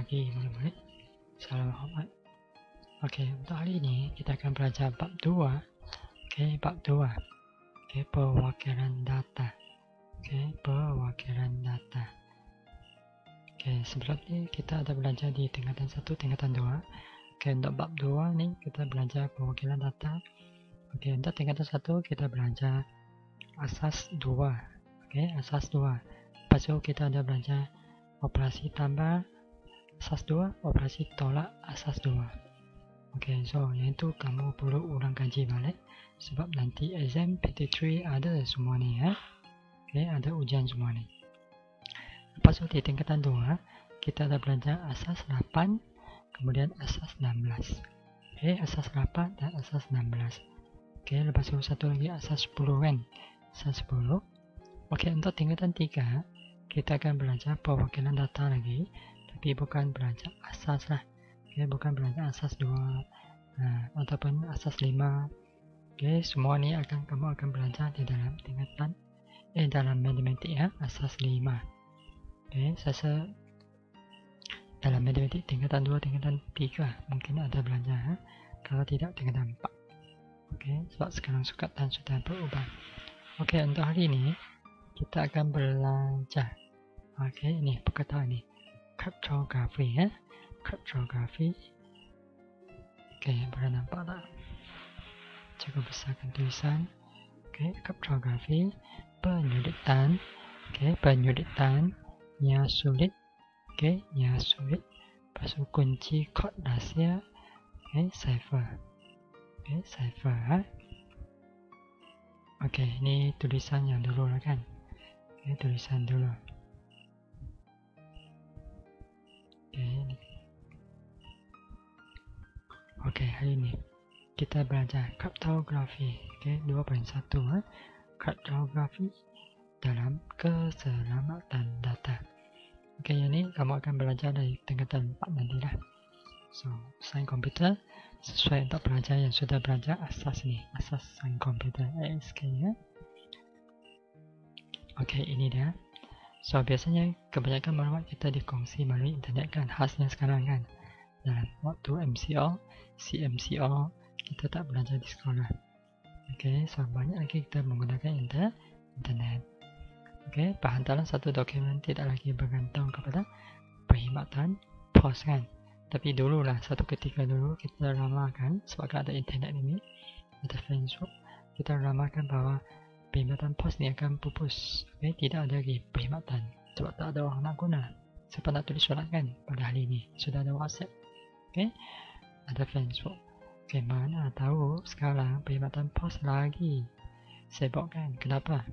lagi murid-murid. Salam hormat. Okey, untuk hari ini kita akan belajar bab 2. Okey, bab 2. Okey, perwakilan data. Okey, perwakilan data. Okey, sebelum ni kita ada belajar di tingkatan 1, tingkatan 2. Okey, untuk bab 2 ni kita belajar perwakilan data. Okey, untuk tingkatan 1 kita belajar asas 2. Okey, asas 2. Lepas tu kita ada belajar operasi tambah asas 2, operasi tolak asas 2. Okey, so yang itu kamu perlu ulang kaji balik sebab nanti exam PT3 ada semua ni ya. Okey, ada ujian semua ni. Lepas tu di tingkatan 2 kita ada belajar asas 8 kemudian asas 16. Okey, asas 8 dan asas 16. Okey, lepas tu satu lagi asas 10 kan. Asas 10. Okey, untuk tingkatan 3 kita akan belajar perwakilan data lagi, tapi bukan belajar asas lah. Okey, bukan belajar asas 2 ataupun asas 5. Okey, semua ni kamu akan belajar di dalam tingkatan dalam matematik ya, asas 5. Okey, saya dalam matematik tingkatan 2, tingkatan 3 mungkin ada belajar kalau tidak tingkatan 4. Okey, sebab sekarang sukatan sudah berubah. Okey, untuk hari ini kita akan belajar ini perkataan ni, cryptography ya. Cryptography. Okey, boleh nampak tak? Cukup besarkan tulisan. Okey, cryptography, penyulitan. Okey, penyulitan yang sulit. Okey, yang sulit. Lepas tu kunci kod rahsia. Okey, cipher. Okey, cipher. Okey, ni tulisan yang dulu lah kan. Okey, tulisan dulu. Okey, okey, hari ni kita belajar cryptography. Okey, 2.1 cryptography dalam keselamatan data. Okey, yang ni kamu akan belajar dari tingkatan 4 nantilah. So, sains komputer sesuai untuk pelajar yang sudah belajar asas ni, asas sains komputer ASK ya. Okey, ini dia. So, biasanya kebanyakan maklumat kita dikongsi melalui internet kan, khasnya sekarang kan. Dalam waktu MCO, CMCO, kita tak belajar di sekolah. Okey, so banyak lagi kita menggunakan internet. Okey, penghantaran satu dokumen tidak lagi bergantung kepada perkhidmatan pos kan. Tapi dululah, satu ketika dulu kita ramalkan sebab ada internet ini, ada Facebook, kita ramalkan bahawa perkhidmatan pos ni akan pupus. Okey, tidak ada lagi perkhidmatan sebab tak ada orang nak guna. Siapa nak tulis surat kan pada hari ini? Sudah ada WhatsApp. Okey, ada Facebook. Okey, mana tahu sekarang perkhidmatan pos lagi sibuk kan? Kenapa?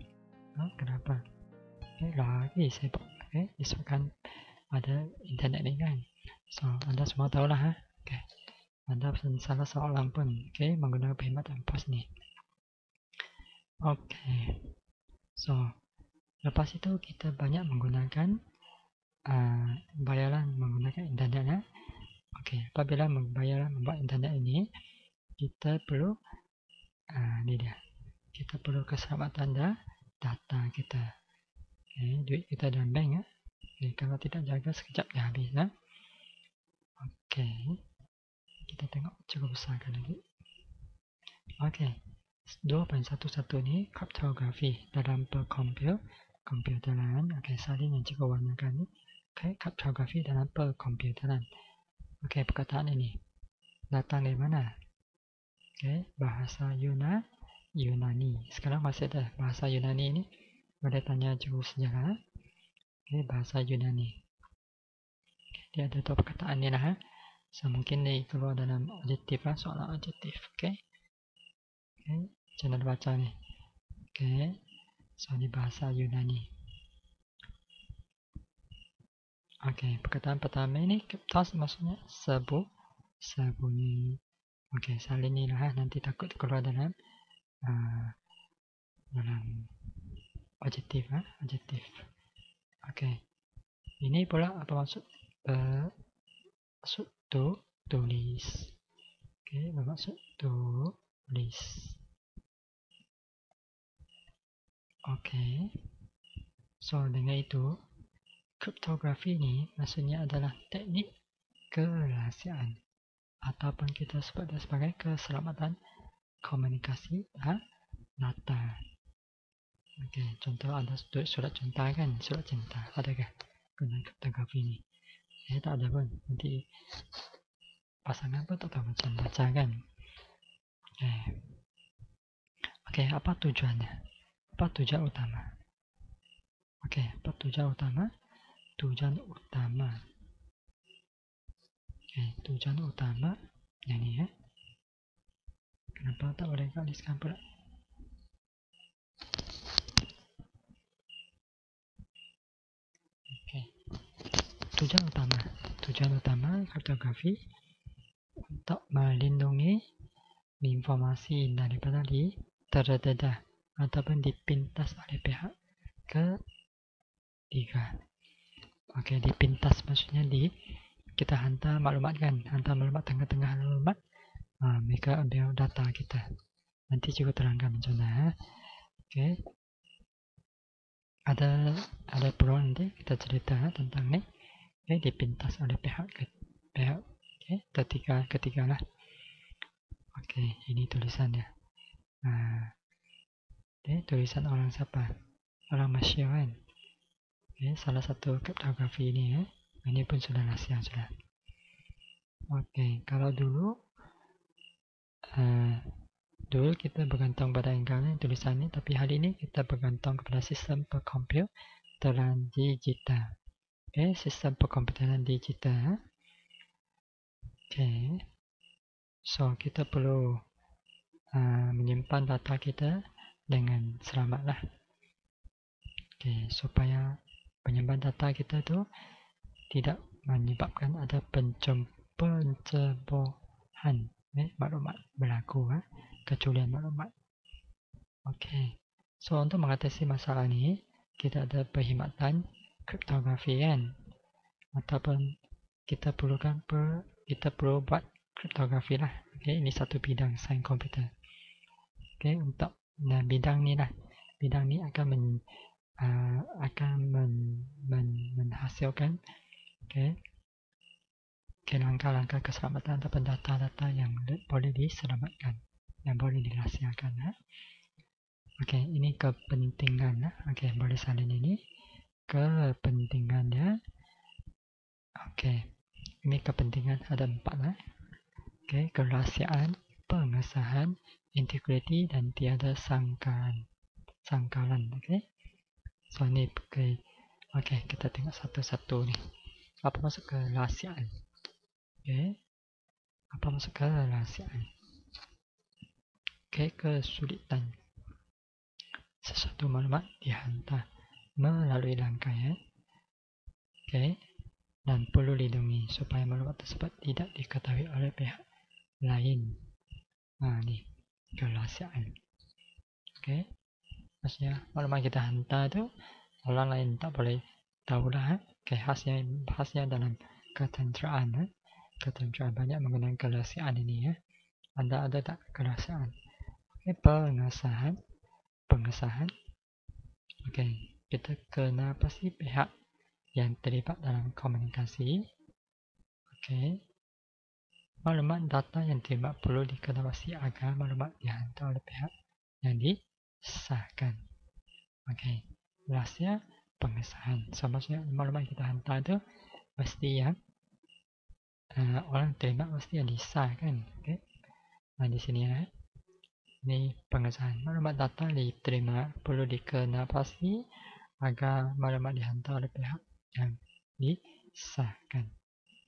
Kenapa? Okey, lagi sibuk. Okey, disebabkan ada internet ni kan. So, anda semua tahulah Okey. Anda salah seorang pun menggunakan perkhidmatan pos ni. Okey. So, lepas itu kita banyak menggunakan bayaran menggunakan internet ya. Okey, apabila membuat internet ini, kita perlu ni dia. Kita perlu keselamatan data kita. Okey, duit kita dalam bank ya. Okey, kalau tidak jaga sekejap dah habis ya. Okey. Kita tengok cukup besarkan lagi. Okey. 2.11 ni cryptography dalam perkomputeran. Okey, salin yang cikgu warnakan ni. Okey, cryptography dalam perkomputeran. Okey, perkataan ini datang dari mana? Okey, bahasa Yunani. Sekarang masih ada bahasa Yunani ini. Boleh tanya cikgu sejarah. Okey, bahasa Yunani. Okay, dia ada dua perkataan ni lah. So, mungkin ni keluar dalam adjektif lah, soalan adjektif. Okey. Okey, jangan baca ni. Okey. So, ni bahasa Yunani. Okey, perkataan pertama ni kryptos maksudnya sembunyi. Okey, salin ni lah nanti takut keluar dalam adjektif adjektif. Okey. Ini pula apa maksud? Maksud tulis. Okey, bermaksud tulis. Okey. So, dengan itu, kriptografi ni maksudnya adalah teknik kerahasiaan, ataupun kita sebut dia sebagai keselamatan komunikasi data. Okey, contoh ada surat cinta kan, surat cinta. Adakah guna kriptografi ni? Tak ada pun. Nanti pasangan pun tak tahu macam baca kan. Okey, apa tujuannya? Apa tujuan utama? Okey, apa tujuan utama? Tujuan utama. Okey, tujuan utama yang ni Kenapa tak boleh tuliskan pula? Okey. Tujuan utama kriptografi untuk melindungi informasi daripada terdedah ataupun dipintas oleh pihak ketiga. Okey, dipintas maksudnya kita hantar maklumat kan, hantar maklumat tengah-tengah maklumat, mereka ambil data kita. Nanti juga terangkan macam mana. Okey. Ada perlu nanti kita cerita tentang ni. Okey, dipintas oleh pihak ketiga lah. Okey, ini tulisannya. Tulisan orang siapa? Orang Malaysia kan. Okey, salah satu kriptografi ini ini pun sudah rahsia sudah. Okey, kalau dulu kita bergantung pada engkau tulisan ini, tapi hari ini kita bergantung kepada sistem perkomputeran digital. Okey, sistem perkomputeran digital. Okey. So, kita perlu menyimpan data kita dengan selamatlah. Okey, supaya penyimpan data kita tu tidak menyebabkan ada pencebohan maklumat berlaku, kecurian maklumat. Okey. So, untuk mengatasi masalah ni, kita ada perkhidmatan kriptografi kan, ataupun kita perlu buat kriptografi lah. Okey, ini satu bidang sains komputer. Okey, untuk bidang ni akan menghasilkan langkah-langkah keselamatan ataupun data-data yang boleh diselamatkan, yang boleh dirahsiakan. Okey, ini kepentingan. Okey, boleh salin ini kepentingannya. Okey, ini kepentingan ada 4 Okey, kerahsiaan, pengesahan, integriti dan tiada sangkalan. Okey. So ni okey, kita tengok satu-satu ni. Apa maksud kerahsiaan? Okey. Apa maksud kerahsiaan? Okey, kesulitan sesuatu maklumat dihantar melalui rangkaian. Okey. Dan perlu dilindungi supaya maklumat tersebut tidak diketahui oleh pihak lain. Ni kerahsiaan. Okey. Maksudnya maklumat kita hantar tu orang lain tak boleh tahulah. Okey, khasnya dalam ketenteraan. Ketenteraan banyak menggunakan kerahsiaan ini. Anda ada tak kerahsiaan? Okey, pengesahan. Okey, kita kena pasti pihak yang terlibat dalam komunikasi. Okey. Maklumat data yang terlibat perlu diketahui agar maklumat dihantar oleh pihak yang disahkan. Okey. Rahsia pengesahan. So, maksudnya maklumat kita hantar tu mesti yang orang terlibat mesti yang disahkan. Okey. Di sini ini pengesahan. Maklumat data diterima perlu dikenapasi agar maklumat dihantar oleh pihak yang disahkan.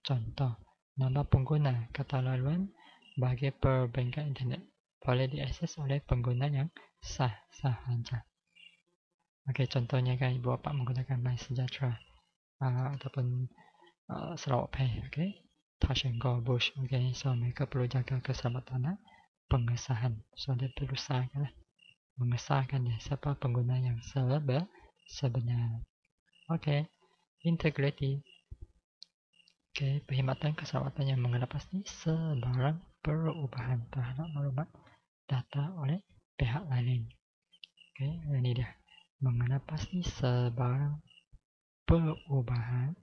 Contoh, nama pengguna kata laluan bagi perbankan internet boleh diakses oleh pengguna yang sah sahaja. Okey, contohnya kan ibu bapa menggunakan MySejahtera ataupun Sarawak Pay. Okey, Touch and Go, Bush. Okey, so mereka perlu jaga keselamatan pengesahan. So dia perlu sahkan mengesahkan dia siapa pengguna yang sebenar. Okey, integriti. Okey, perkhidmatan keselamatan yang mengenapasti sebarang perubahan terhadap maklumat data oleh pihak lain. Okey, ini dia. Mengenapasti sebarang perubahan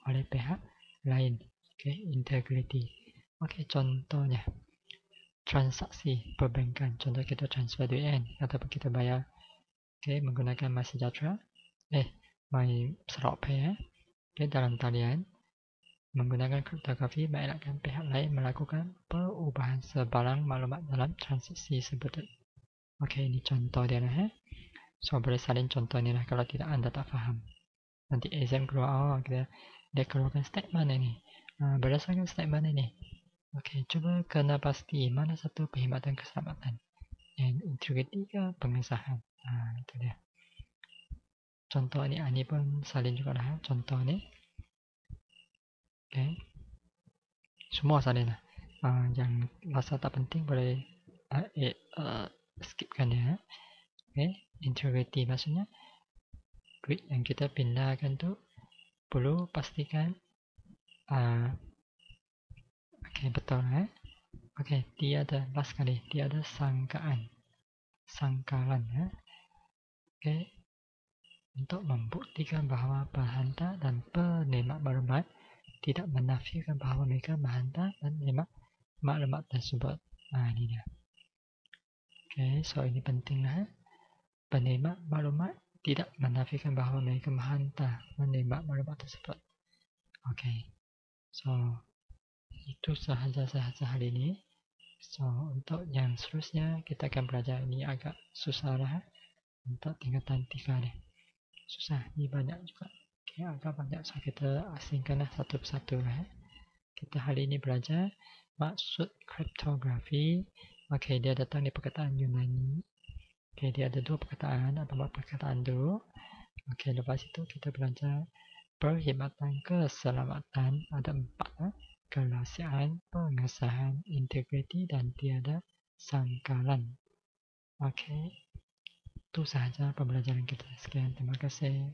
oleh pihak lain. Oke, integrity. Oke, contohnya transaksi perbankan. Contoh kita transfer duit kan, ataupun kita bayar. Oke, menggunakan MySejahtera. My Sarawak Pay. Oke, dalam talian menggunakan kriptografi mengelakkan pihak lain melakukan perubahan sebarang maklumat dalam transaksi tersebut. Oke, ini contoh dia lah. So, boleh salin contoh ni lah kalau tidak anda tak faham. Nanti exam keluar, dia keluarkan statement ini. Berdasarkan statement ini, oke, coba kena pasti mana satu perkhidmatan keselamatan. Yang integriti ke pengesahan. Itu dia. Contoh ni pun salin juga lah. Contoh ni. Oke. Semua salin lah. Yang rasa tak penting boleh skipkan dia. Oke. Integrity maksudnya duit yang kita pindahkan tu perlu pastikan oke, betul oke, dia ada last kali, dia ada sangkalan oke, untuk membuktikan bahawa penghantar dan penerima maklumat tidak menafikan bahawa mereka menghantar dan menerima maklumat tersebut. Ini dia. Oke, so ini penting penerima maklumat tidak menafikan bahawa mereka menghantar menerima maklumat tersebut. Oke, so itu sahaja hari ini. So untuk yang seterusnya kita akan belajar ini agak susah lah untuk tingkatan 3 ni. Susah, ni banyak juga. Okay, agak banyak, so kita asingkan satu persatu lah. Kita hari ini belajar maksud kriptografi. Okay, dia datang di perkataan Yunani. Okay, dia ada 2 perkataan, ada 4 perkataan dulu. Okay, lepas itu kita belajar perkhidmatan keselamatan, ada 4 kerahsiaan, pengesahan, integriti dan tiada sangkalan. Oke, itu sahaja pembelajaran kita. Sekian, terima kasih.